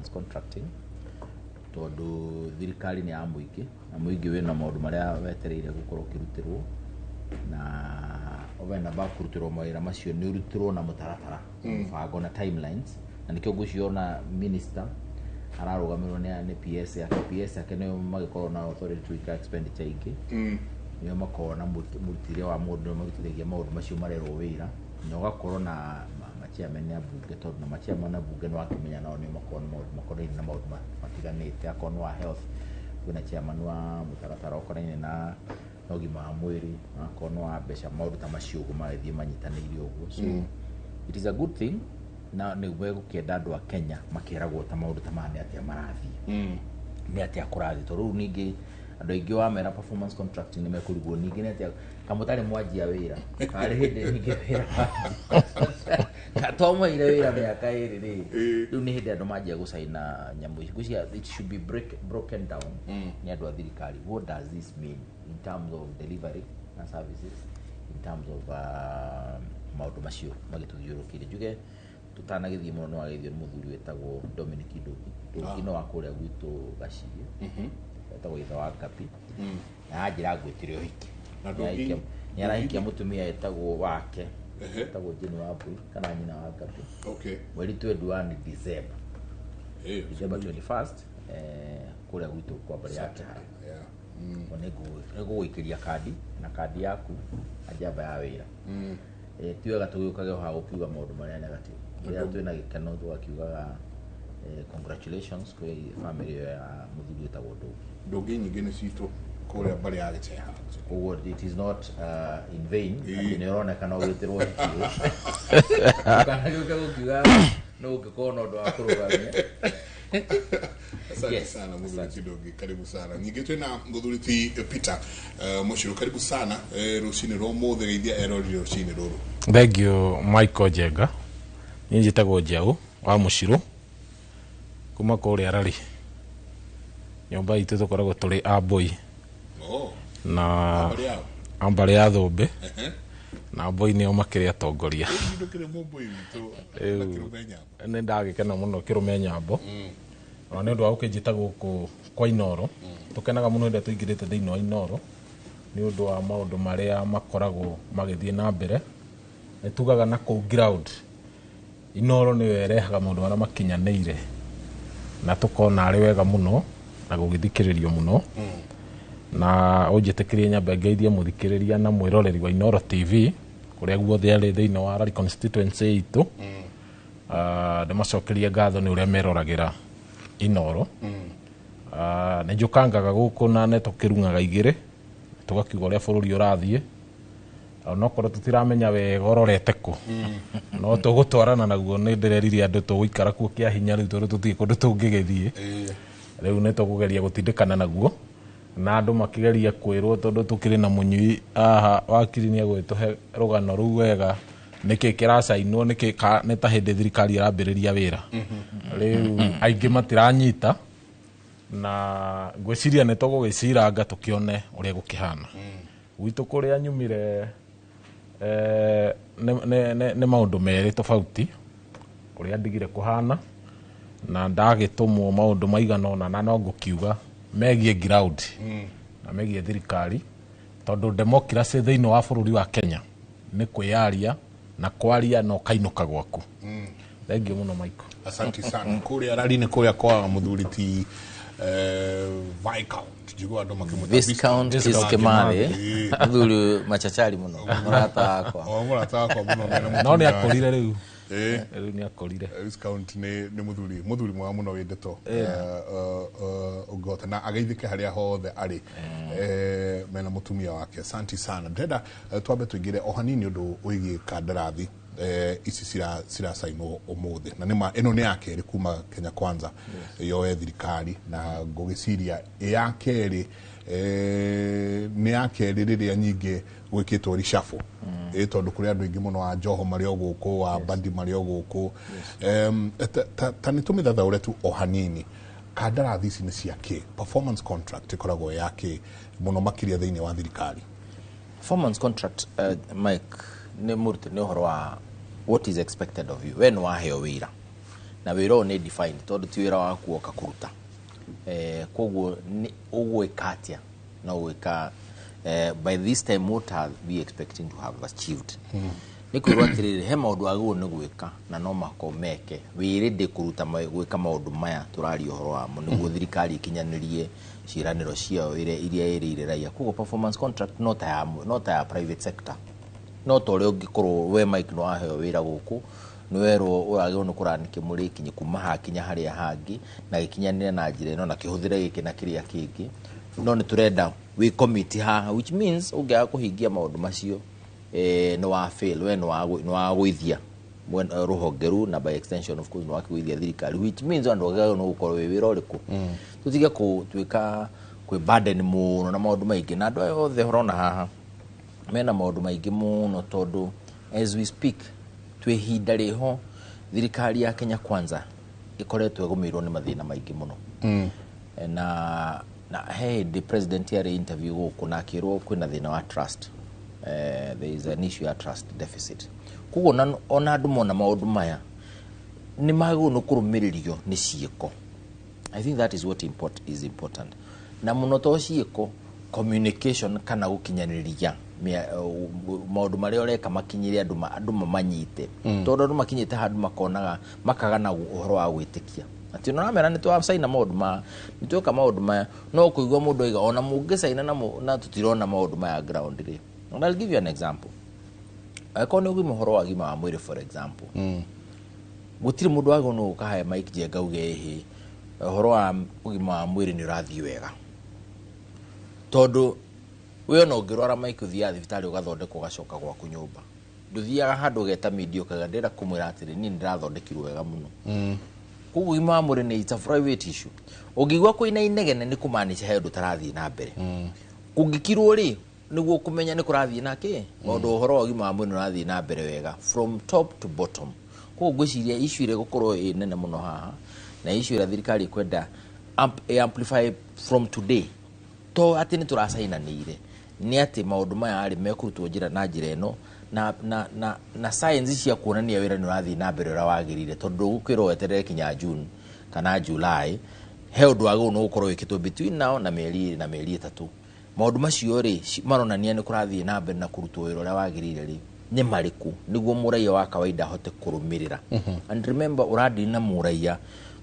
performance contracting tondu thirikari ni ya muingi na muingi wina maundu maria wetereire gukorwo kirutirwo na ovena bakurutirwo mawira macio ni urutirwo na mutaratara mbango na timelines na nikio guciona minister ararugamirwo ni PS yake ni magikorwo na authority to expenditure ingi ni makona mutire wa mundu magitithagia maundu macio marerwo wira na ugakorwo na machairman ya bunge tondu na machairman ya bunge no akimenya nao ni makona na maundu matiganite akona wa health kuna chairman wa mutaratara ukoraine na nogima wa mwiri akona wa besha maundu ta macio magithie manyitanire uguo so it is a good thing na ni wego kienda andu a Kenya makiragwo ta maundu ta mane atia marathi ni atia kurathi to ru ningi andu ingi wa mera performance contracting ni mekurigwo ningi ni atia kamutari mwanjia wira kari hindi ningi wira katoma ile wira miaka iri ri ni hindi andu manjia gusaina nyamu igucia it should be broken down ni andu a thirikari what does this mean in terms of delivery and services in terms of maundu macio magituthiurukire juge tutanagithie muno no agithio muthuri wetagwo Dominic Ndugi no akuria gwitu gaciye etagwo itha wa Kapi na ajira gwitirio hiki na Ndugi ni arahikia mutumia etagwo wake etagwo Jeni wa Bui kana nyina wa Kapi mweri 21 December December 21st kuria gwitu kwa bari yake nego ikiria kadi na kadi yaku ajaba ya wira tiwega tugukage ha ukiuga maundu maria negative ya twina gikano twakiugaga congratulations kwa family ya muthuri etagwo Ndugi nyingi ni cito kuria bari ya giteha it is not in vain ni rona kana ugeterwo hikio kana gukiuga no ukikona ndo akurugamia. Asante sana Muthuri Ndugi, karibu sana. Nyingi twina Muthuri Peter Mushiru, karibu sana rucini ro muthe geithia erori rucini ruru. Thank you Michael Jenga. Ni njitagwo Njau wa Mushiru kuma kuri arari nyumba itu tukoragwo turi Aboi na ambari ya Thumbi na Aboi ni o makiri atongoria ndukire mumbo itu ni ndagikena muno kirume nyambo na ni ndu wa ukijita guku kwa Inoro tukenaga muno nda tuingirite thiini wa Inoro ni undu wa maundu maria makoragwo magithie na mbere ni tugaga na ku ground Inoro ni werehaga maundu maria makinyaneire na tukona ari wega muno na gugithikiririo muno na ujitikirie nyambe ngeithie muthikiriria na mwiroreri wa Inoro TV kuria guothe ari thiini wa Arari constituency itu ndemacokeria ngatho ni uria meroragira Inoro ni njukangaga guku na ne tukirungaga igire tugakiuga uria bururi urathie no korwo tutiramenya wega ororete ku no tugutwarana naguo ni ndirerire andu tuguikara kuo kia hinya riu tondu tutie kundu tungigithie riu ni tukugeria gutindikana naguo na andu makigeria kwirwo tondu tukiri na munyui aha wakiri ni agwituhe rugano ru wega niki kiracainwo niki ni ta hindi thirikari irambiriria wira riu aingi matiranyita na gwiciria ni tugugiciranga tukione uria gukihana gwitu kuria nyumire ne maundu meri tofauti kuria ndigire kuhana na ndagitumwo maundu maigano na no ngukiuga megie ground na megie thirikari tondu democracy thiini wa bururi wa Kenya ni kwiyaria na kwaria no kainuka gwaku. Thank you muno Michael. Asante sana. Kuria Arari ni kuria kwa Muthuri ti Viscount jigwa ndo makimuta Viscount Kimale Muthuri machachari muno murata akwa muno no ni akorire riu riu ni akorire Viscount ni muthuri mwa muno windeto ugota na ageithike haria hothe ari mena mutumia wake. Asante sana. Ndenda twambe tuigire ohanini undu wigi kandarathi ici sira saino omothe na nima eno ni yake ri kuma Kenya Kwanza yo thirikari na ngugiciria yake ri ni yake riria nyingi gwikitwo rishafu tondu kuri andu ingi muno wa Joho mari oguku wa Bandi mari oguku tani tumithathaure tu ohanini kandarathi ici ni ciake performance contract ikoragwo yake muno makiria thiini wa thirikari. Performance contract Mike ni murti ni horo wa what is expected of you when wa heo wira na wira ni defined tondu ti wira waku oka kuruta koguo ni ugwikatia na ugwika by this time what are we expecting to have achieved ni kwirwa atiriri he maundu aguo ni gwika na no makomeke wirinde kuruta gwika maundu maya turari uhoro wamo niguo thirikari ikinyanirie ciraniro ciao iria irire raia koguo performance contract not ya private sector no tore ungikorwo we Mike no aheo wira guku ni werwo uragio no kuranike muri kinyi kuma hakinya haria hangi na gikinyanire na njira ino na kihuthire giki na kiria kingi no ni turenda we committee ha which means ungiaga kuhingia maundu macio no wa fail we no wa gwithia ruhongeru na by extension of course no wakigwithia thirikari which means andu agaga no gukorwo wira uriku tutige kutuika kwi burden muno na maundu maingi na andu othe horona haha mena maundu maingi muno tondu as we speak twehinda riho thirikari ya Kenya Kwanza ikoretwe egumirwo ni mathina maingi muno na hey the president here interview guku na kirwo kwina thina wa trust there is an issue of trust deficit kugo ona andu mona maundu maya ni magu no kurumiririo ni ciiko. I think that is what is important na muno to ciiko communication kana gukinyaniria maundu maria ureka makinyire andu mamanyite tondu andu makinyite handu makonaga makagana uhoro wa gwitikia ati no ramera ni twa saina maundu ma ni twa maundu maya no kuigwa mundu aiga ona mungi saina na tutirona maundu maya ground ri. And I'll give you an example. Akone ugi muhoro wa gima wa mwiri for example gutiri mundu wago no ukahaye Mike Jenga uge hi uhoro wa ugima wa mwiri ni rathi wega tondu we no ngirora Mike uthia thibitari ugathondekwo gacoka gwa kunyumba nduthiaga handu geta media kagadera kumwira atiri ni ndirathondekirwo wega muno kugu ima muri ni it's a private issue ugigwa kuina inegene ni kumanisha hendu tarathi na mbere kungikirwo ri niguo kumenya ni kurathi nake maundu uhoro wa gima muri rathi na mbere wega from top to bottom kugu gwiciria issue ire gukorwo nene muno haha na issue ira thirikari kwenda amplify from today to ati ni turasaina niire ni ati maundu maya ari mekurutwo njira na njira eno na science cia kuonania wira ni rathi na mbere rawagirire tondu gukwirwo weterere kinya June kana July he undu ago no ukorwo wikitwo between now na mieri 3 maundu macio ri maronania ni kurathi na mbere na kurutwo wira rawagirire ri ni mariku niguo muraia wa kawaida hote kurumirira and remember uradi na muraia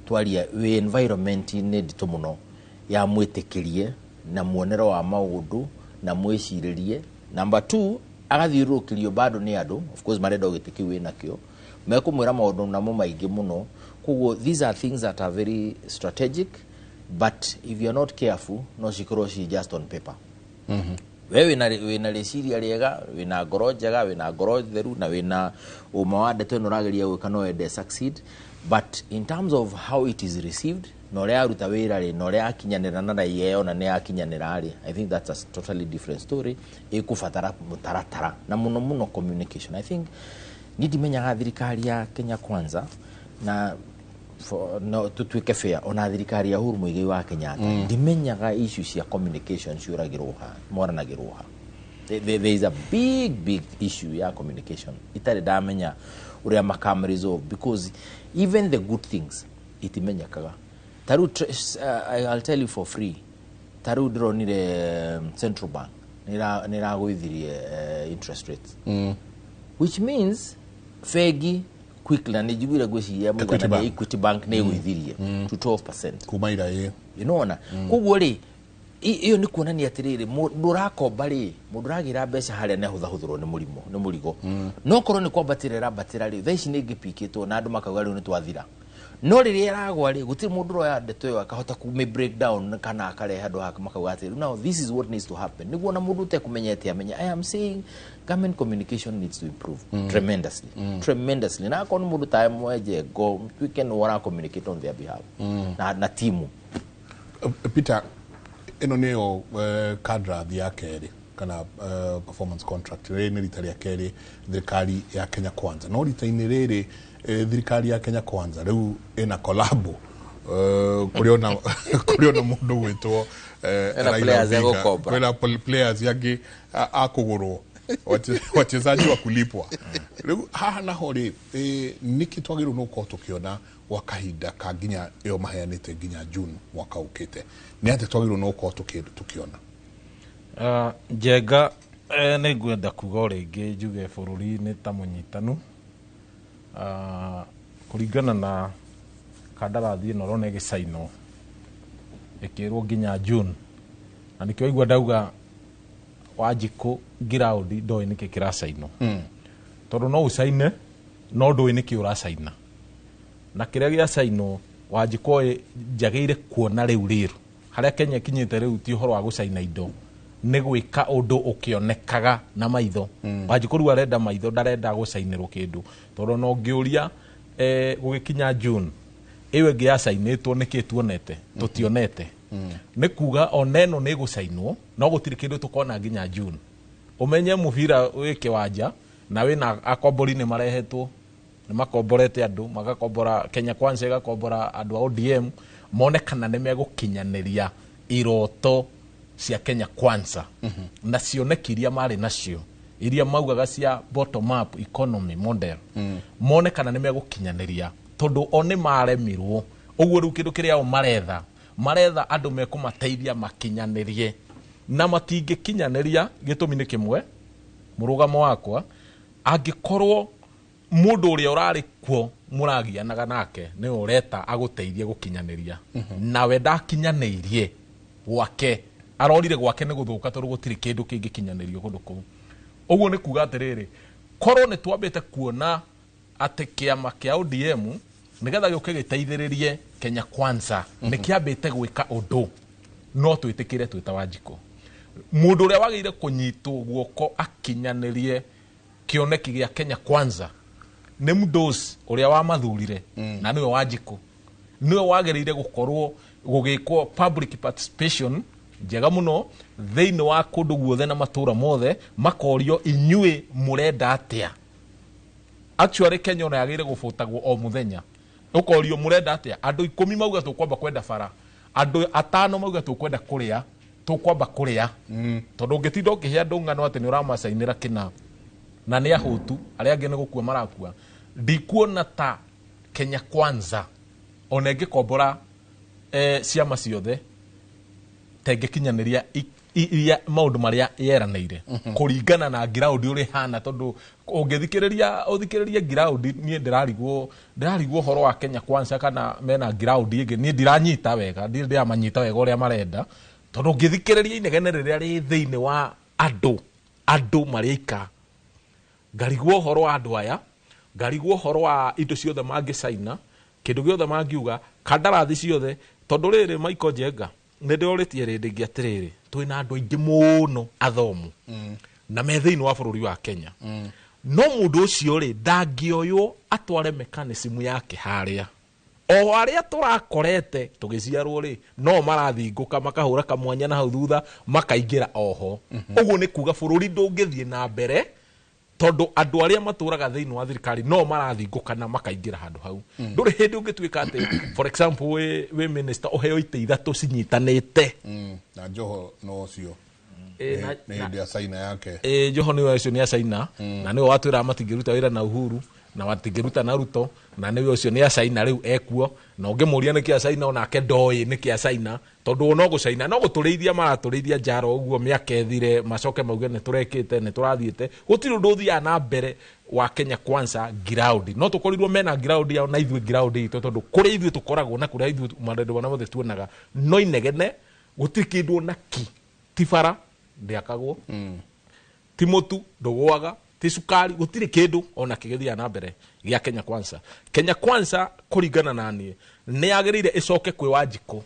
twaria we environment ni ndito muno ya mwitikirie na muonero wa maundu na mwiciririe. Number 2 agathiurukirio bado ni andu of course marenda ugitiki we nakio mekumwira maundu namo maingi muno kuguo these are things that are very strategic but if you are not careful no cikorwo ci just on paper wewe na reciria riega wina ngoro njega wina ngoro theru na wina uma wa ndeto no rageria gwika no ende succeed but in terms of how it is received no ria aruta wira ri no ria akinyanira na raia ona ne akinyanira ri I think that's a totally different story ikufatara mutaratara na muno communication. I think nidimenyaga thirikari ya Kenya Kwanza na no tutuike fair ona thirikari ya Uhuru Muigai wa Kenyatta ndimenyaga issues ya communication ciuragiroha moranagiroha there is a big issue ya communication itari damenya uria makam resolve because even the good things itimenyakaga taru I'll tell you for free taru dronire central bank nira gwithirie interest rates which means fegi quickly and nijibira gwiciria mugana ni Equity Bank ne gwithirie to 12% kumaira ye you know na kuguo ri iyo ni kuonania atiriri ndurakomba ri munduragira mbeca haria ne huthahuthurwo ni murigo no korwo ni kwambatirira batira ri thaici ni ngipikitwo na andu makauga ri ni twathira no riria iragwa ri gutiri mundu roya ndeto yo akahota ku break down kana akare handu haka makauga atiri now this is what needs to happen niguo na mundu te kumenyete amenya I am saying government communication needs to improve tremendously na kon mundu time weje go we can wara communicate on their behalf na timu Peter eno neo kadra ya keri kana performance contract ni ritari ya keri thirikari ya Kenya Kwanza no ritaini riri thirikari ya Kenya Kwanza riu ena collab kuriona mundu gwitwo players ya gukomba kwena players yake akugurwo wachezaji wa kulipwa riu haha naho ri niki twagiru no ko tukiona wakahinda ka nginya yo maheanite nginya June mwaka ukite ni ate twagiru no ko tukiona Njenga nĩ ngwenda kuga rĩngĩ njuge bũrũri nĩ ta mũnyitanu kũringana na kandarathi ĩno rona ĩgĩcainwo ĩkĩrwo nginya June na nĩkĩo igua ndauga Wanjikũ ground ndoĩ nĩkĩ kĩracainwo tondũ no ũcaine no ndũĩ nĩkĩ ũracaina na kĩrĩa gĩacainwo Wanjikũ njagĩrĩire kuona rĩu rĩru harĩa Kenya kinyĩte rĩu ti ũhoro wa gũcaina indo nĩ gwĩka ũndũ ũkĩonekaga na maitho Wanjikũ rĩu arenda maitho ndarenda gũcainĩrwo kĩndũ tondũ no ngĩũria gũgĩkinya June ĩyo ĩngĩ yacainĩtwo nĩkĩ tuonete tũtionete nĩ kuga oneno nĩ gũcainwo no gũtirĩ kĩndũ tũkona nginya June ũmenye mũbira wĩ kĩwanja na wĩna akombori nĩ marehetwo nĩ makomborete andũ magakombora Kenya Kwanza ĩgakombora andũ a ODM mone kana nĩ megũkinyanĩria iroto cia Kenya Kwanza na cionekiria marĩ nacio iria maugaga cia bottom up economy model mone kana nĩ megũkinyanĩria tondũ one maremirwo ũguo rĩu kĩndũ kĩrĩa o maretha andũ mekũmateithia makinyanĩrie na matingĩkinyanĩria gĩtũmi nĩ kĩmwe mũrũgamo wakwa angĩkorwo mũndũ ũrĩa ũrarĩ kuo mũragianaga nake nĩ ũreta agũteithie gũkinyanĩria nawe ndakinyanĩirie gwake arorire gwake nĩ gũthũka tondũ gũtirĩ kĩndũ kĩngĩkinyanĩrio kũndũ kũu ũguo nĩ kuga atĩrĩrĩ korwo nĩ twambĩte kuona atĩ kĩama kĩa ODM nĩgetha gĩũke gĩteithĩrĩrie Kenya Kwanza nĩ kĩambĩte gwĩka ũndũ no twĩtĩkĩre twĩta Wanjikũ mũndũ ũrĩa wagĩrĩire kũnyitwo guoko akinyanĩrie kĩoneki gĩa Kenya Kwanza nĩ Mdosi ũrĩa wamathurire na nĩwe Wanjikũ nĩwe wagĩrĩire gũkorwo gũgĩkwo public participation njega mũno thĩinĩ wa kũndũ guothe na matũra mothe makorio inyuĩ mũrenda atĩa actually Kenya ona yagĩrĩire gũbũtagwo o mũthenya ũkorio mũrenda atĩa andũ 10 mauga tũkwamba kwenda bara andũ 5 mauga tũkwenda kũrĩa tũkwamba kũrĩa tondũ ũngĩtinda ũkĩhe andũ ng'ano atĩ nĩ ũramacainĩra kĩna na nĩ ahũtu arĩa angĩ nĩ gũkua marakua ndikuona ta Kenya Kwanza ona ĩngĩkombora ciama ciothe tengĩkinyanĩria iria maũndũ marĩa yeranĩire kũringana na ground ũrĩ hana tondũ ũngĩthikĩrĩria ground niĩ ndĩrarigwo ũhoro wa Kenya Kwanza kana mena ground ĩngĩ niĩ ndiranyita wega ndiramanyita wega ũrĩa marenda tondũ ũngĩthikĩrĩria inegene rĩrĩa rĩ thĩinĩ wa andũ marĩika ngarigwo ũhoro wa andũ aya ngarigwo ũhoro wa indo ciothe mangĩcaina kĩndũ gĩothe mangiuga kandarathi ciothe tondũ rĩrĩ Michael Njenga nĩ ndĩrorĩtie rĩngĩ atĩrĩrĩ twĩna andũ aingĩ mũno athomu na me thĩinĩ wa bũrũri wa Kenya no mũndũ ũcio rĩ ndangĩoywo atware mechanism yake harĩa o arĩa tũrakorete tũgĩciarwo rĩ no marathingũka makahũra kamwanya na hau thutha makaingĩra oho ũguo nĩ kuga bũrũri ndũngĩthiĩ na mbere tondũ andũ arĩa matũraga thĩinĩ wa thirikari no marathingũka na makaingĩra handũ hau ndũrĩ hĩndĩ ũngĩtuĩka atĩ for example we minister ũheo itĩ 3 cinyitanĩte na Joho no cio nĩ hĩndĩ ya caina yake Joho nĩwe ũcio nĩ acaina na nĩwe watwĩra matingĩruta wĩra na Uhuru na matingĩruta na Ruto na nĩwe ũcio nĩ acaina rĩu ekuo na ũngĩmũria nĩkĩ acaina onake ndoĩ nĩkĩ acaina tondũ no gũcaina no gũtũrĩithia maratũrĩithia njaro ũguo mĩaka ĩthire macoke mauge nĩ tũrekĩte nĩ tũrathiĩte gũtirĩ ũndũ ũthiaga na mbere wa Kenya Kwanza ground no tũkorirwo mena ground yao na ithuĩ ground itũ tondũ kũrĩa ithuĩ tũkoragwo na kũrĩa ithuĩ marendo na mothe tuonaga no inegene gũtirĩ kĩndũ na ti bara ndĩakagwo ti mũtu ndũgũaga ti sukari gũtirĩ kĩndũ ona kĩgĩthiaga na mbere gĩa Kenya Kwanza kũringana na niĩ nĩ yagĩrĩire ĩcoke kwĩ Wanjikũ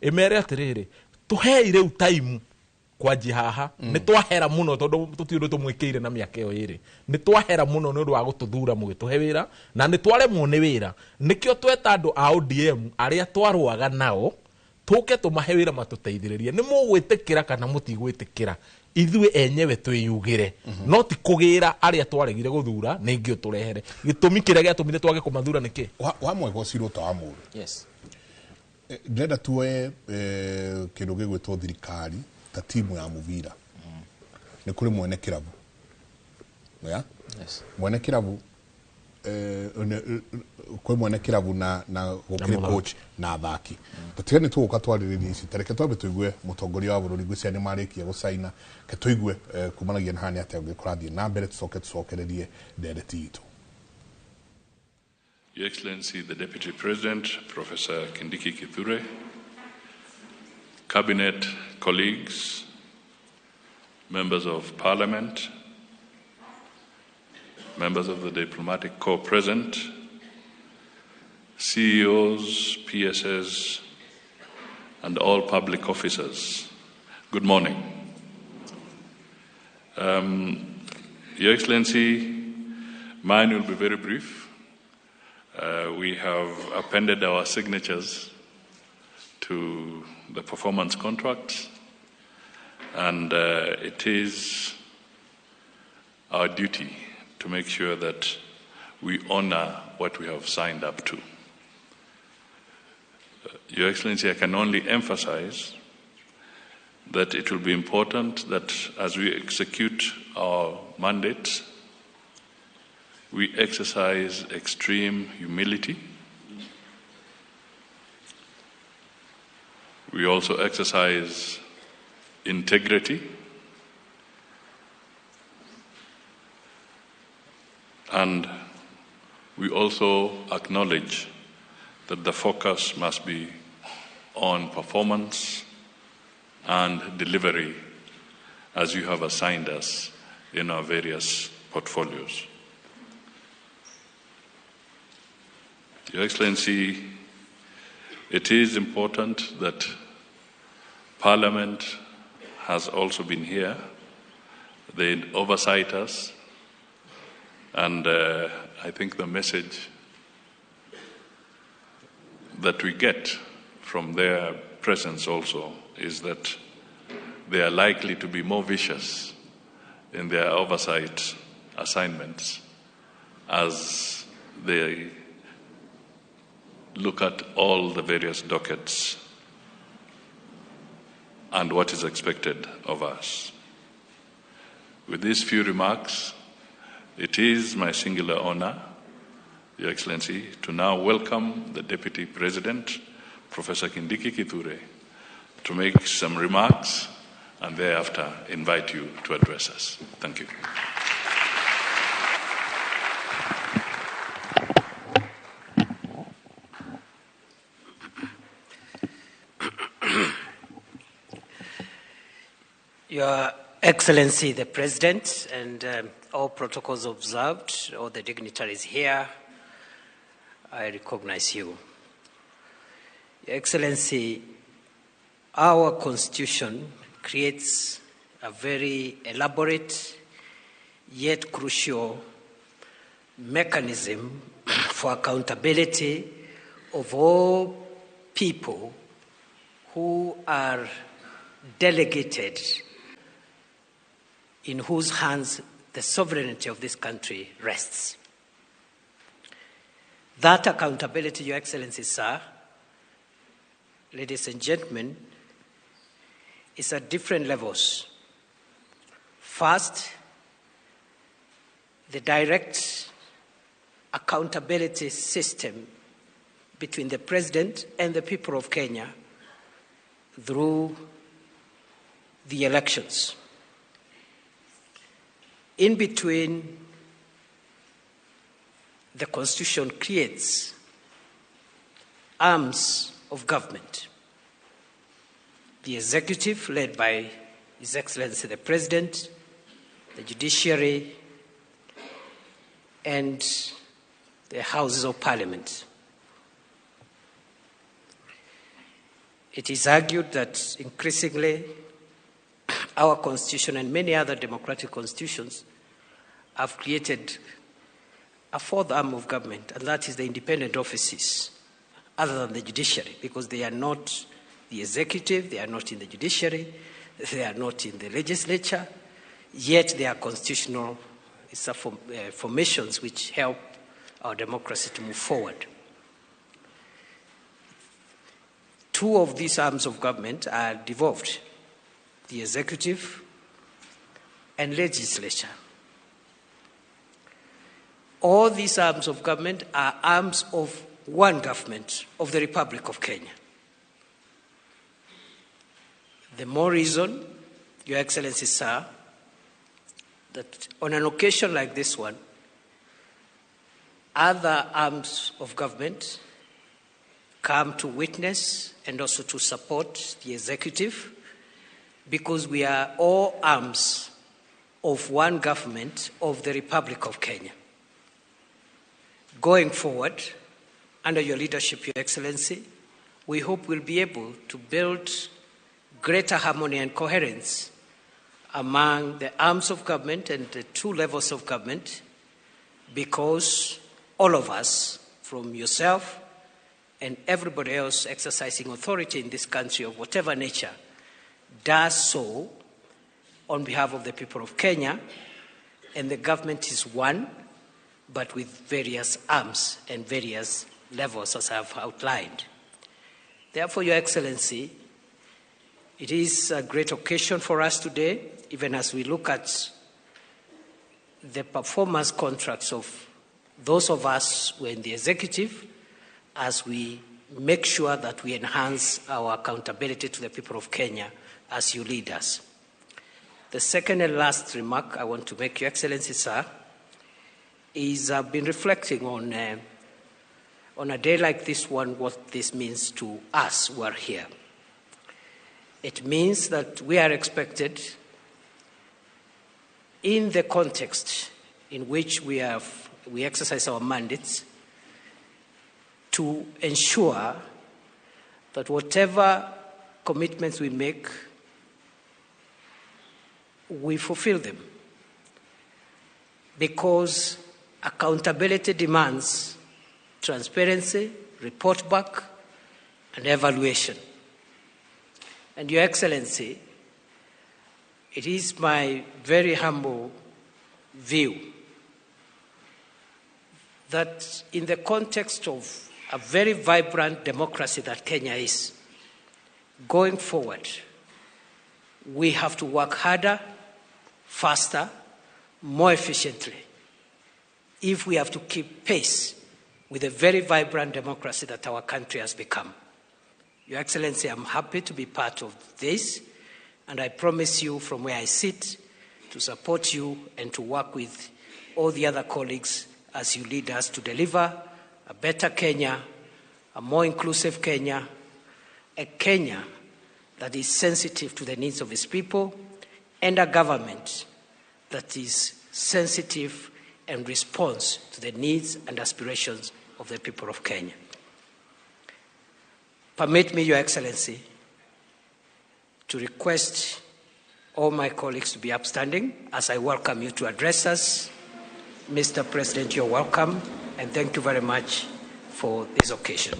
ĩmere atĩrĩrĩ tũhei rĩu time kwanjia haha nĩ twahera mũno tondũ tũtiũndũ tũmwĩkĩire na mĩaka ĩyo ĩrĩ nĩ twahera mũno nĩ ũndũ wa gũtũthura mũgĩtũhe wĩra na nĩ twaremwo nĩ wĩra nĩkĩo tweta andũ a ODM arĩa twarũaga nao tũke tũmahe wĩra matũteithĩrĩrie nĩ mũgwĩtĩkĩra kana mũtigwĩtĩkĩra ithuĩ enyewe twĩyugĩre no ti kũgĩra arĩa twaregire gũthura nĩ ingĩ ũtũrehere gĩtũmi kĩrĩa gĩatũmire twage kũmathura nĩkĩ wa mwego cirũta wa mũndũ yes ndĩrenda tuoye kĩndũ gĩgwĩtwo thirikari ta timu ya mũbira nĩ kũrĩ mwene kĩrabu yeah? Yes. Mwene kirabu kwe mwene kirabu na gukiri coach na athaki tutigane tuguka twaririria ici tereke twabe tuigue mutongoria wa bururi gucia ni marikia gusaina ke tuigue kumanagia na hani atia ngikurathie na mbere tucokererie ndereti itu. Your Excellency, the Deputy President, Professor Kindiki Kithure, Cabinet colleagues, members of Parliament, members of the Diplomatic Corps present, CEOs, PSS, and all public officers. Good morning. Your Excellency, mine will be very brief. We have appended our signatures to the performance contracts, and it is our duty to make sure that we honor what we have signed up to. Your Excellency, I can only emphasize that it will be important that as we execute our mandate, we exercise extreme humility. We also exercise integrity. And we also acknowledge that the focus must be on performance and delivery as you have assigned us in our various portfolios. Your Excellency, it is important that Parliament has also been here. They oversight us, and I think the message that we get from their presence also is that they are likely to be more vicious in their oversight assignments as they look at all the various dockets and what is expected of us. With these few remarks, it is my singular honor, Your Excellency, to now welcome the Deputy President, Professor Kindiki Kithure, to make some remarks and thereafter invite you to address us. Thank you. Your Excellency, the President, and all protocols observed, all the dignitaries here, I recognize you. Your Excellency, our Constitution creates a very elaborate yet crucial mechanism for accountability of all people who are delegated, in whose hands the sovereignty of this country rests. That accountability, Your Excellency, sir, ladies and gentlemen, is at different levels. First, the direct accountability system between the President and the people of Kenya through the elections. In between, the Constitution creates arms of government. The executive, led by His Excellency the President, the judiciary, and the Houses of Parliament. It is argued that increasingly our Constitution and many other democratic constitutions have created a fourth arm of government, and that is the independent offices, other than the judiciary, because they are not the executive, they are not in the judiciary, they are not in the legislature, yet they are constitutional formations which help our democracy to move forward. Two of these arms of government are devolved, the executive and legislature. All these arms of government are arms of one government, of the Republic of Kenya. The more reason, Your Excellency, sir, that on an occasion like this one, other arms of government come to witness and also to support the executive, because we are all arms of one government of the Republic of Kenya. Going forward, under your leadership, Your Excellency, we hope we'll be able to build greater harmony and coherence among the arms of government and the two levels of government, because all of us, from yourself and everybody else exercising authority in this country of whatever nature, does so on behalf of the people of Kenya, and the government is one, but with various arms and various levels, as I've outlined. Therefore, Your Excellency, it is a great occasion for us today, even as we look at the performance contracts of those of us who are in the executive, as we make sure that we enhance our accountability to the people of Kenya as you lead us. The second and last remark I want to make, Your Excellency, sir, is I've been reflecting on a day like this one, what this means to us who are here. It means that we are expected, in the context in which we exercise our mandates, to ensure that whatever commitments we make, we fulfill them. Because accountability demands transparency, report back, and evaluation. And Your Excellency, it is my very humble view that in the context of a very vibrant democracy that Kenya is, going forward, we have to work harder, faster, more efficiently, if we have to keep pace with the very vibrant democracy that our country has become. Your Excellency, I'm happy to be part of this, and I promise you from where I sit to support you and to work with all the other colleagues as you lead us to deliver a better Kenya, a more inclusive Kenya, a Kenya that is sensitive to the needs of its people, and a government that is sensitive and responds to the needs and aspirations of the people of Kenya. Permit me, Your Excellency, to request all my colleagues to be upstanding as I welcome you to address us. Mr. President, you're welcome, and thank you very much for this occasion.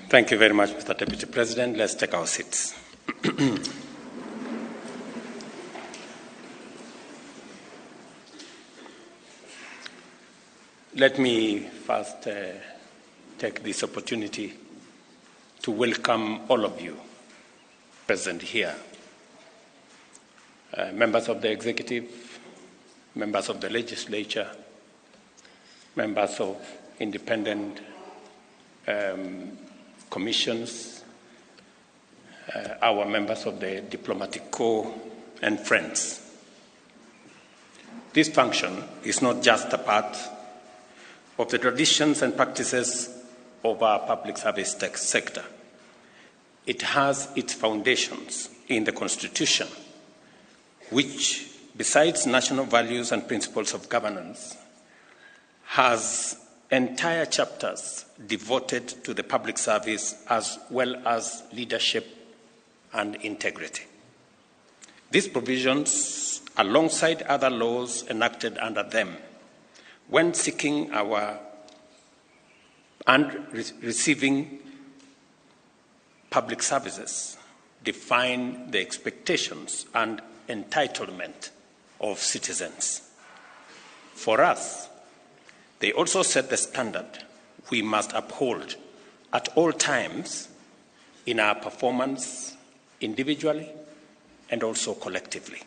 Thank you very much, Mr. Deputy President. Let's take our seats. Let me first take this opportunity to welcome all of you present here, members of the executive, members of the legislature, members of independent commissions, our members of the diplomatic corps, and friends. This function is not just a part of the traditions and practices of our public service sector. It has its foundations in the Constitution, which, besides national values and principles of governance, has entire chapters devoted to the public service as well as leadership and integrity. These provisions, alongside other laws enacted under them, when seeking and receiving public services, define the expectations and entitlement of citizens. For us, they also set the standard we must uphold at all times in our performance individually and also collectively.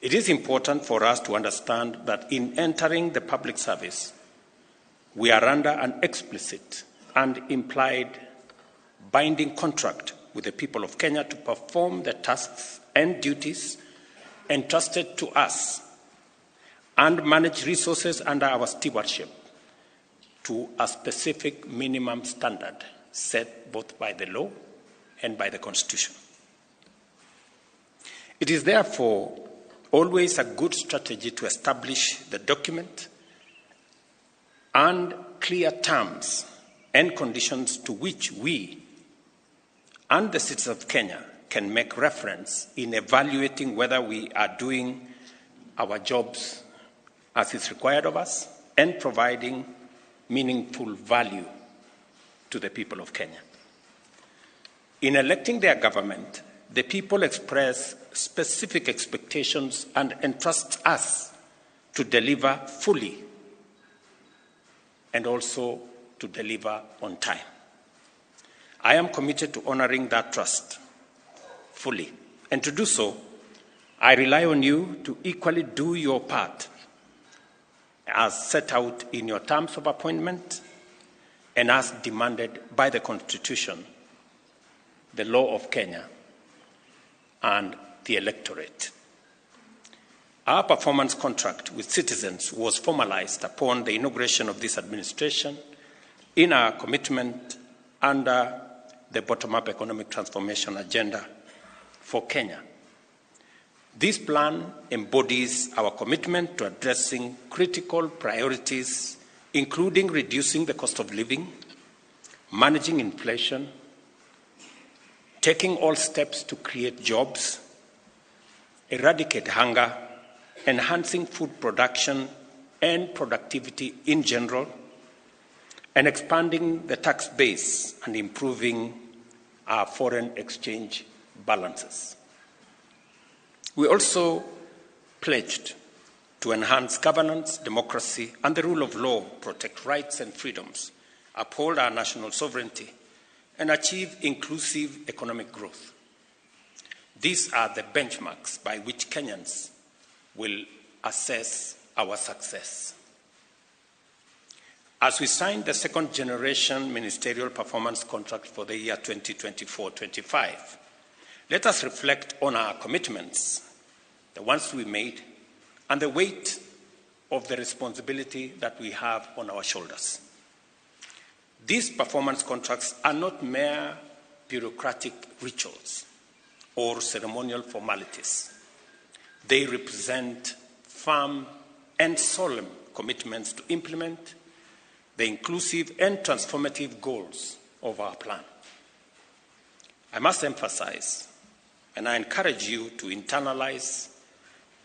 It is important for us to understand that in entering the public service, we are under an explicit and implied binding contract with the people of Kenya to perform the tasks and duties entrusted to us and manage resources under our stewardship to a specific minimum standard set both by the law and by the Constitution. It is therefore always a good strategy to establish the document and clear terms and conditions to which we and the citizens of Kenya can make reference in evaluating whether we are doing our jobs as is required of us and providing meaningful value to the people of Kenya. In electing their government, the people express specific expectations and entrust us to deliver fully and also to deliver on time. I am committed to honoring that trust fully, and to do so, I rely on you to equally do your part as set out in your terms of appointment and as demanded by the Constitution, the law of Kenya, and the electorate. Our performance contract with citizens was formalized upon the inauguration of this administration in our commitment under the bottom-up economic transformation agenda for Kenya. This plan embodies our commitment to addressing critical priorities, including reducing the cost of living, managing inflation, taking all steps to create jobs, eradicate hunger, enhancing food production and productivity in general, and expanding the tax base and improving our foreign exchange balances. We also pledged to enhance governance, democracy, and the rule of law, protect rights and freedoms, uphold our national sovereignty, and achieve inclusive economic growth. These are the benchmarks by which Kenyans will assess our success. As we sign the second generation ministerial performance contract for the year 2024-25, let us reflect on our commitments, the ones we made, and the weight of the responsibility that we have on our shoulders. These performance contracts are not mere bureaucratic rituals or ceremonial formalities. They represent firm and solemn commitments to implement the inclusive and transformative goals of our plan. I must emphasize, and I encourage you to internalize,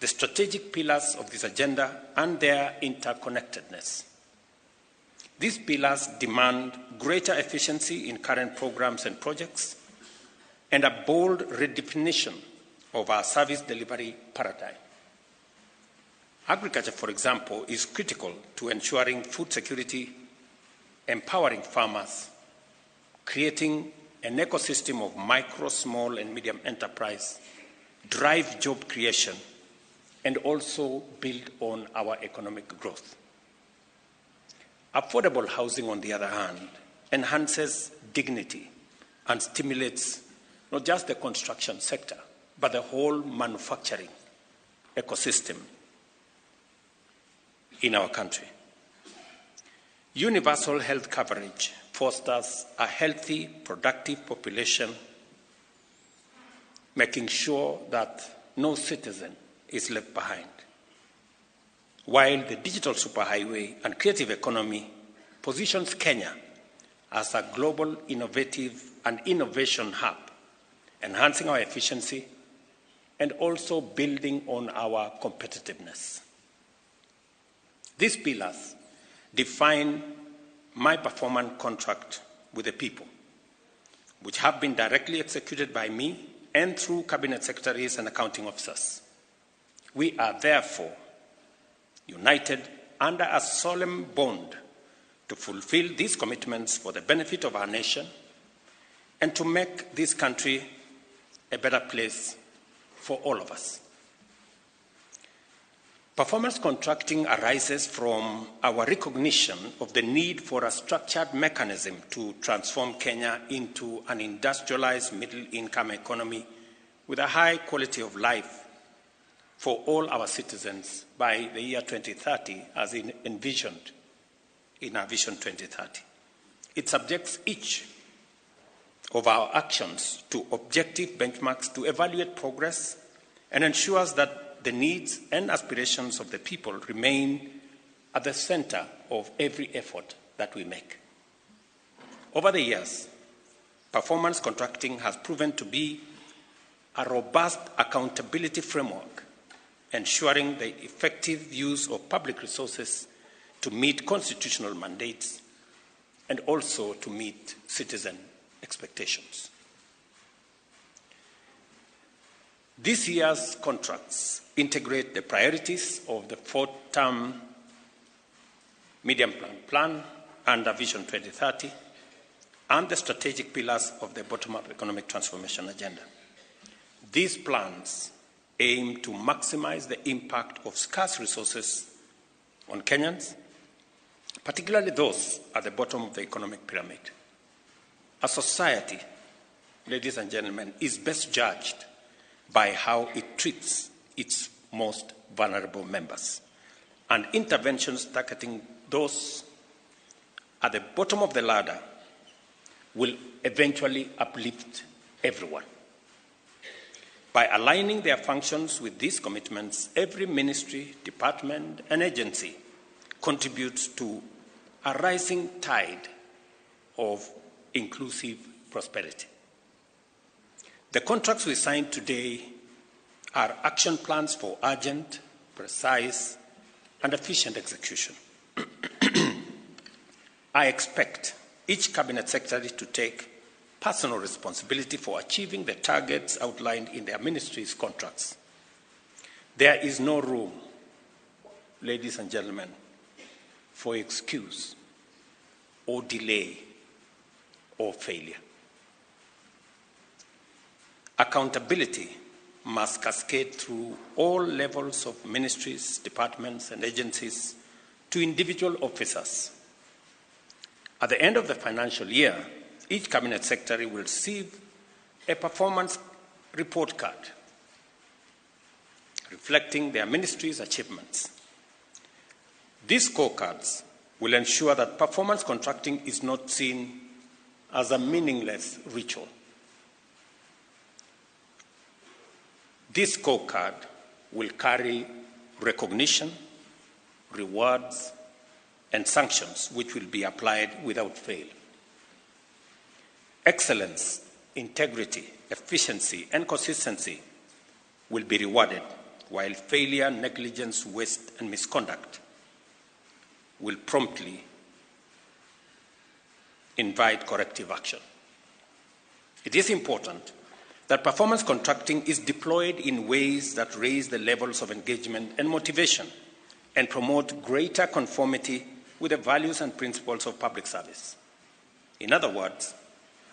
the strategic pillars of this agenda and their interconnectedness. These pillars demand greater efficiency in current programs and projects and a bold redefinition of our service delivery paradigm. Agriculture, for example, is critical to ensuring food security, empowering farmers, creating an ecosystem of micro, small, and medium enterprise, drive job creation, and also build on our economic growth. Affordable housing, on the other hand, enhances dignity and stimulates not just the construction sector, but the whole manufacturing ecosystem in our country. Universal health coverage fosters a healthy, productive population, making sure that no citizen is left behind. While the digital superhighway and creative economy positions Kenya as a global innovative and innovation hub, enhancing our efficiency and also building on our competitiveness. These pillars define my performance contract with the people, which have been directly executed by me and through cabinet secretaries and accounting officers. We are therefore united under a solemn bond to fulfill these commitments for the benefit of our nation and to make this country a better place for all of us. Performance contracting arises from our recognition of the need for a structured mechanism to transform Kenya into an industrialized middle-income economy with a high quality of life for all our citizens by the year 2030, as envisioned in our Vision 2030. It subjects each of our actions to objective benchmarks to evaluate progress and ensures that the needs and aspirations of the people remain at the center of every effort that we make. Over the years, performance contracting has proven to be a robust accountability framework, ensuring the effective use of public resources to meet constitutional mandates and also to meet citizen expectations. This year's contracts integrate the priorities of the fourth-term medium-term plan under Vision 2030 and the strategic pillars of the bottom-up economic transformation agenda. These plans aim to maximize the impact of scarce resources on Kenyans, particularly those at the bottom of the economic pyramid. A society, ladies and gentlemen, is best judged by how it treats its most vulnerable members. And interventions targeting those at the bottom of the ladder will eventually uplift everyone. By aligning their functions with these commitments, every ministry, department, and agency contributes to a rising tide of inclusive prosperity. The contracts we signed today are action plans for urgent, precise, and efficient execution. I expect each cabinet secretary to take personal responsibility for achieving the targets outlined in their ministry's contracts. There is no room, ladies and gentlemen, for excuse or delay or failure. Accountability must cascade through all levels of ministries, departments, and agencies to individual officers. At the end of the financial year, each cabinet secretary will receive a performance report card reflecting their ministry's achievements. These scorecards will ensure that performance contracting is not seen as a meaningless ritual. This scorecard will carry recognition, rewards, and sanctions which will be applied without fail. Excellence, integrity, efficiency, and consistency will be rewarded, while failure, negligence, waste, and misconduct will promptly invite corrective action. It is important that performance contracting is deployed in ways that raise the levels of engagement and motivation and promote greater conformity with the values and principles of public service. In other words,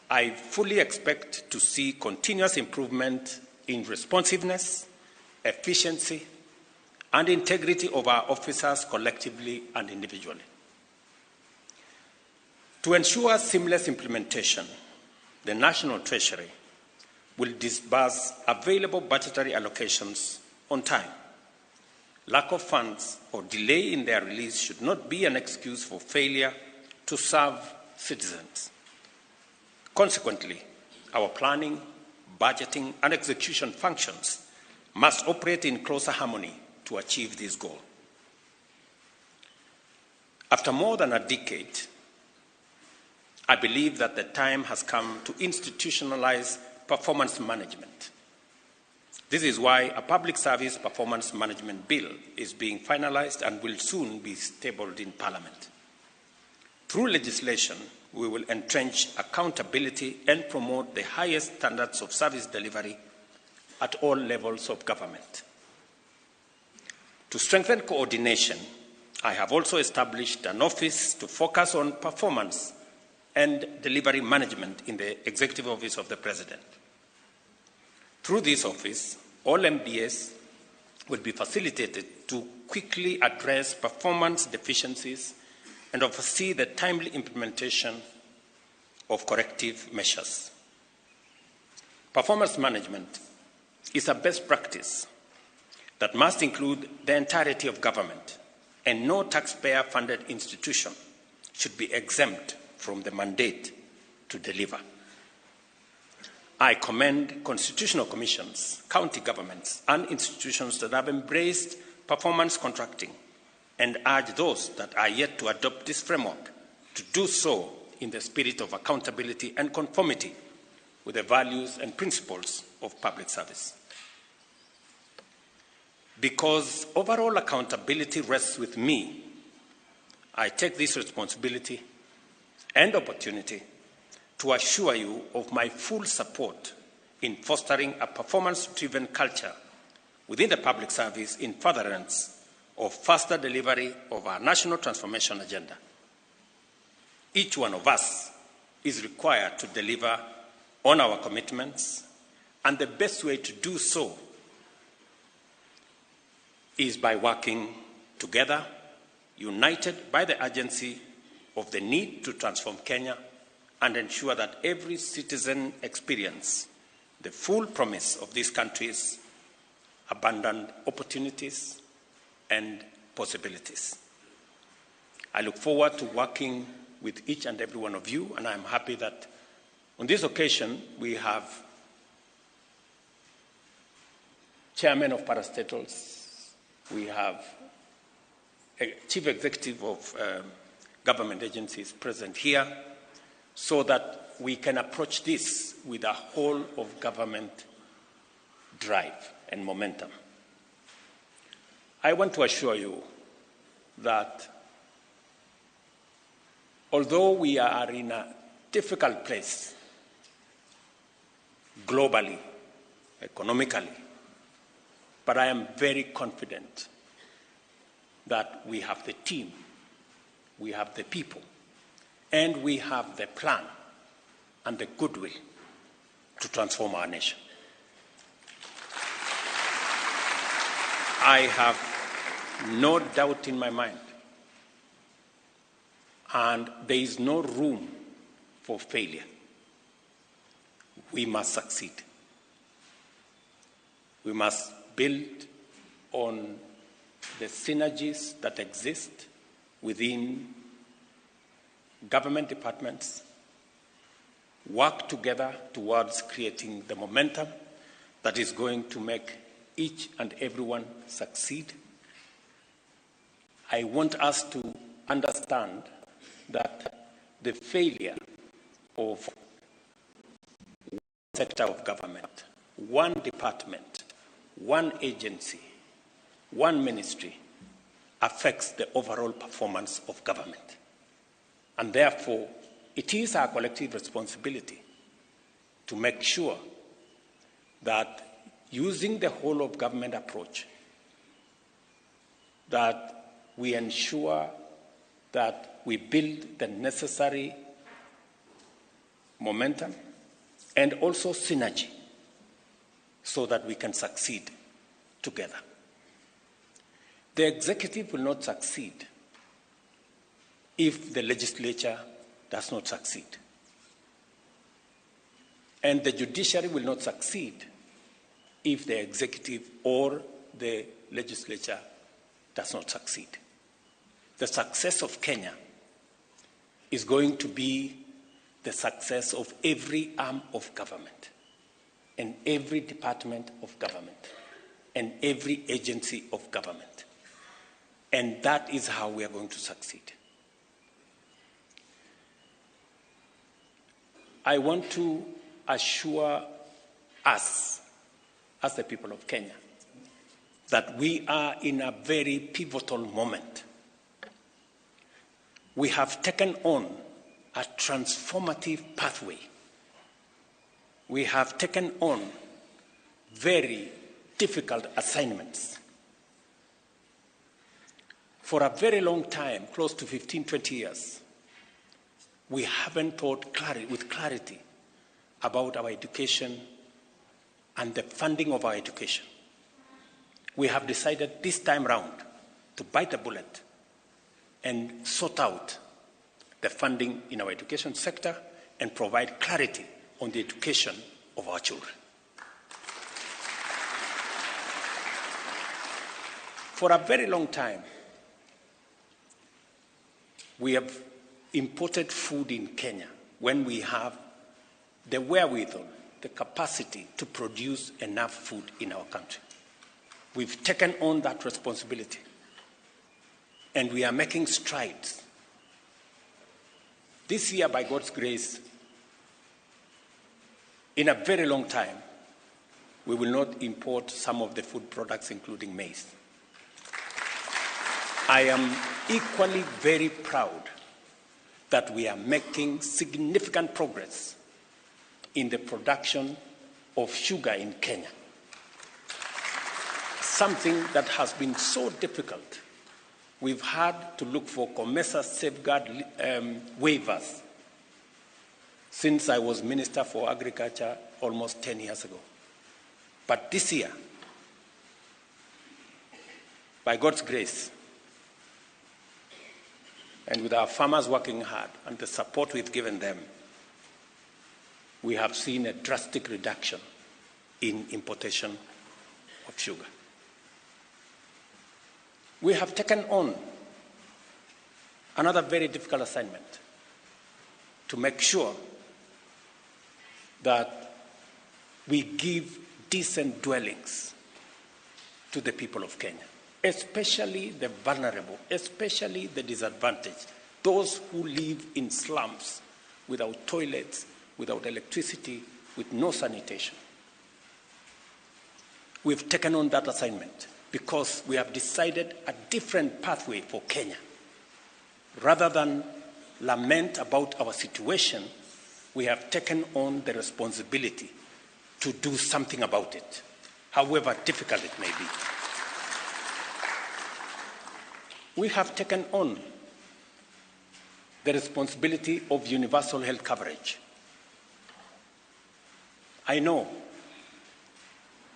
I fully expect to see continuous improvement in responsiveness, efficiency, and integrity of our officers collectively and individually. To ensure seamless implementation, the National Treasury will disburse available budgetary allocations on time. Lack of funds or delay in their release should not be an excuse for failure to serve citizens. Consequently, our planning, budgeting, and execution functions must operate in closer harmony to achieve this goal. After more than a decade, I believe that the time has come to institutionalize performance management. This is why a public service performance management bill is being finalized and will soon be tabled in Parliament. Through legislation, we will entrench accountability and promote the highest standards of service delivery at all levels of government. To strengthen coordination I have also established an office to focus on performance and delivery management in the Executive Office of the President. Through this office, all MDS will be facilitated to quickly address performance deficiencies and oversee the timely implementation of corrective measures. Performance management is a best practice that must include the entirety of government, and no taxpayer-funded institution should be exempt from the mandate to deliver. I commend constitutional commissions, county governments, and institutions that have embraced performance contracting and urge those that are yet to adopt this framework to do so in the spirit of accountability and conformity with the values and principles of public service. Because overall accountability rests with me, I take this responsibility and opportunity to assure you of my full support in fostering a performance-driven culture within the public service in furtherance of faster delivery of our national transformation agenda. Each one of us is required to deliver on our commitments, and the best way to do so is by working together, united by the urgency of the need to transform Kenya and ensure that every citizen experience the full promise of this country's abundant opportunities and possibilities. I look forward to working with each and every one of you, and I'm happy that on this occasion we have chairmen of parastatals, we have a chief executive of government agencies present here, so that we can approach this with a whole of government drive and momentum. I want to assure you that although we are in a difficult place globally, economically, but I am very confident that we have the team, we have the people, and we have the plan and the goodwill to transform our nation. I have no doubt in my mind, and there is no room for failure. We must succeed. We must build on the synergies that exist within government departments, work together towards creating the momentum that is going to make each and everyone succeed. I want us to understand that the failure of one sector of government, one department, one agency, one ministry affects the overall performance of government. And therefore, it is our collective responsibility to make sure that using the whole of government approach, that we ensure that we build the necessary momentum and also synergy so that we can succeed together. The executive will not succeed if the legislature does not succeed. And the judiciary will not succeed if the executive or the legislature does not succeed. The success of Kenya is going to be the success of every arm of government and every department of government and every agency of government. And that is how we are going to succeed. I want to assure us, as the people of Kenya, that we are in a very pivotal moment. We have taken on a transformative pathway. We have taken on very difficult assignments. For a very long time, close to 15, 20 years, we haven't thought with clarity about our education and the funding of our education. We have decided this time round to bite the bullet and sort out the funding in our education sector and provide clarity on the education of our children. For a very long time, we have imported food in Kenya when we have the wherewithal, the capacity to produce enough food in our country. We've taken on that responsibility, and we are making strides. This year, by God's grace, in a very long time, we will not import some of the food products, including maize. I am equally very proud that we are making significant progress in the production of sugar in Kenya. Something that has been so difficult. We've had to look for COMESA safeguard waivers since I was Minister for Agriculture almost 10 years ago. But this year, by God's grace, and with our farmers working hard and the support we've given them, we have seen a drastic reduction in importation of sugar. We have taken on another very difficult assignment to make sure that we give decent dwellings to the people of Kenya, especially the vulnerable, especially the disadvantaged, those who live in slums without toilets, without electricity, with no sanitation. We've taken on that assignment because we have decided a different pathway for Kenya. Rather than lament about our situation, we have taken on the responsibility to do something about it, however difficult it may be. We have taken on the responsibility of universal health coverage. I know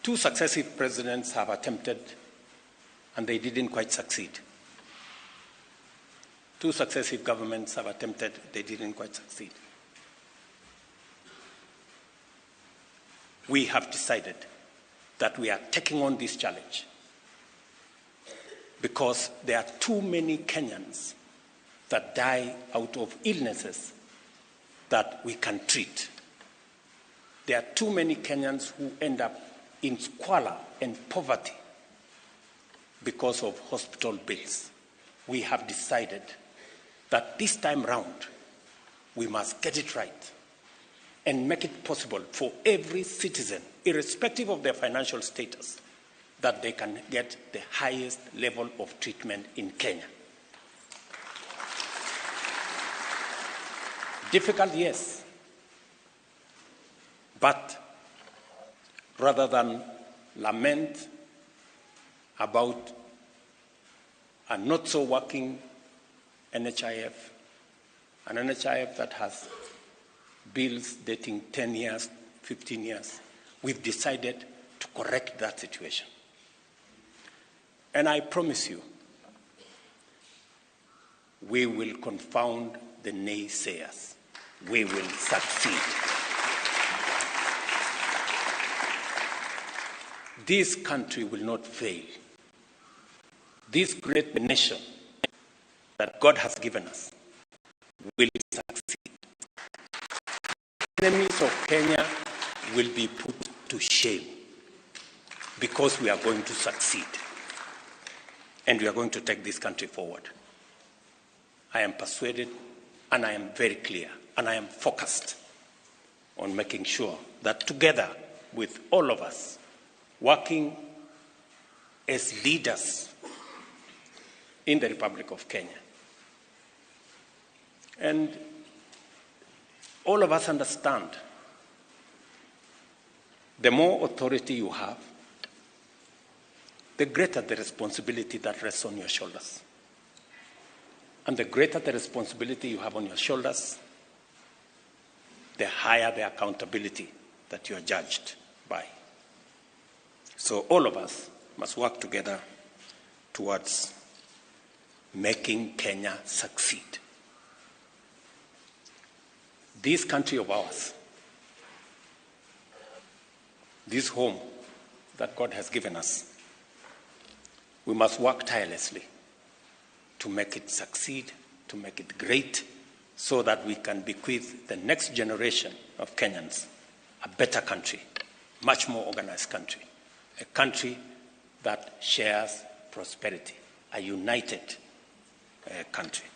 2 successive presidents have attempted and they didn't quite succeed. 2 successive governments have attempted, they didn't quite succeed. We have decided that we are taking on this challenge because there are too many Kenyans that die out of illnesses that we can treat. There are too many Kenyans who end up in squalor and poverty because of hospital bills. We have decided that this time round, we must get it right and make it possible for every citizen, irrespective of their financial status, that they can get the highest level of treatment in Kenya. Difficult, yes. But rather than lament about a not so working NHIF, an NHIF that has bills dating 10 years, 15 years, we've decided to correct that situation. And I promise you, we will confound the naysayers. We will succeed. This country will not fail. This great nation that God has given us will succeed. Enemies of Kenya will be put to shame because we are going to succeed and we are going to take this country forward. I am persuaded and I am very clear and I am focused on making sure that together with all of us, working as leaders in the Republic of Kenya. And all of us understand the more authority you have, the greater the responsibility that rests on your shoulders. And the greater the responsibility you have on your shoulders, the higher the accountability that you are judged by. So all of us must work together towards making Kenya succeed. This country of ours, this home that God has given us, we must work tirelessly to make it succeed, to make it great, so that we can bequeath the next generation of Kenyans a better country, much more organized country, a country that shares prosperity, a united country.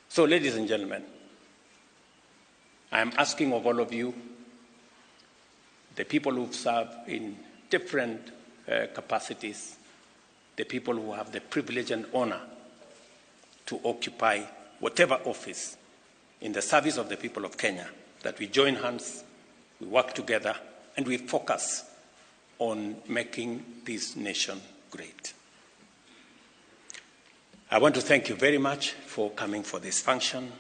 So, ladies and gentlemen, I am asking of all of you, the people who serve in different capacities, the people who have the privilege and honor to occupy whatever office in the service of the people of Kenya, that we join hands, we work together, and we focus on making this nation great. I want to thank you very much for coming for this function.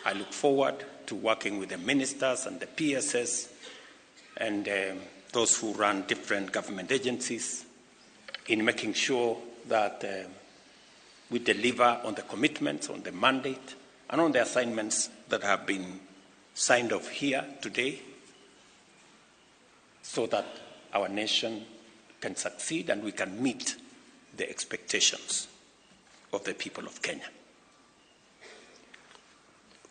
I look forward to working with the ministers and the PSS and those who run different government agencies in making sure that we deliver on the commitments, on the mandate, and on the assignments that have been signed off here today, so that our nation can succeed and we can meet the expectations of the people of Kenya.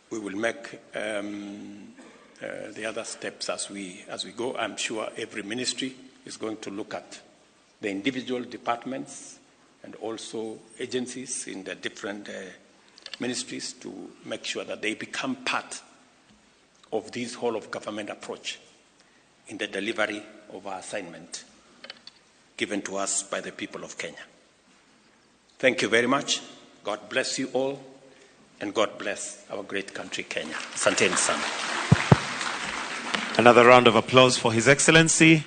We will make the other steps as we go. I'm sure every ministry is going to look at the individual departments and also agencies in the different ministries to make sure that they become part of this whole of government approach in the delivery of our assignment given to us by the people of Kenya. Thank you very much. God bless you all, and God bless our great country, Kenya. Asanteni sana. Another round of applause for His Excellency.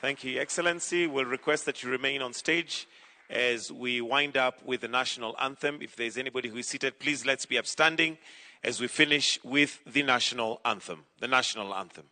Thank you, Your Excellency. We'll request that you remain on stage as we wind up with the national anthem. If there's anybody who is seated, please let's be upstanding as we finish with the national anthem. The national anthem.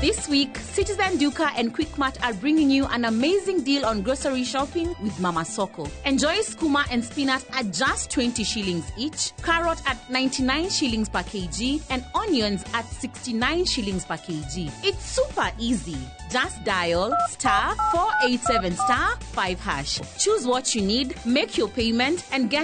This week, Citizen Duka and Quickmart are bringing you an amazing deal on grocery shopping with Mama Soko. Enjoy skuma and spinach at just 20 shillings each, carrot at 99 shillings per kg, and onions at 69 shillings per kg. It's super easy. Just dial *487*5#. Choose what you need, make your payment, and get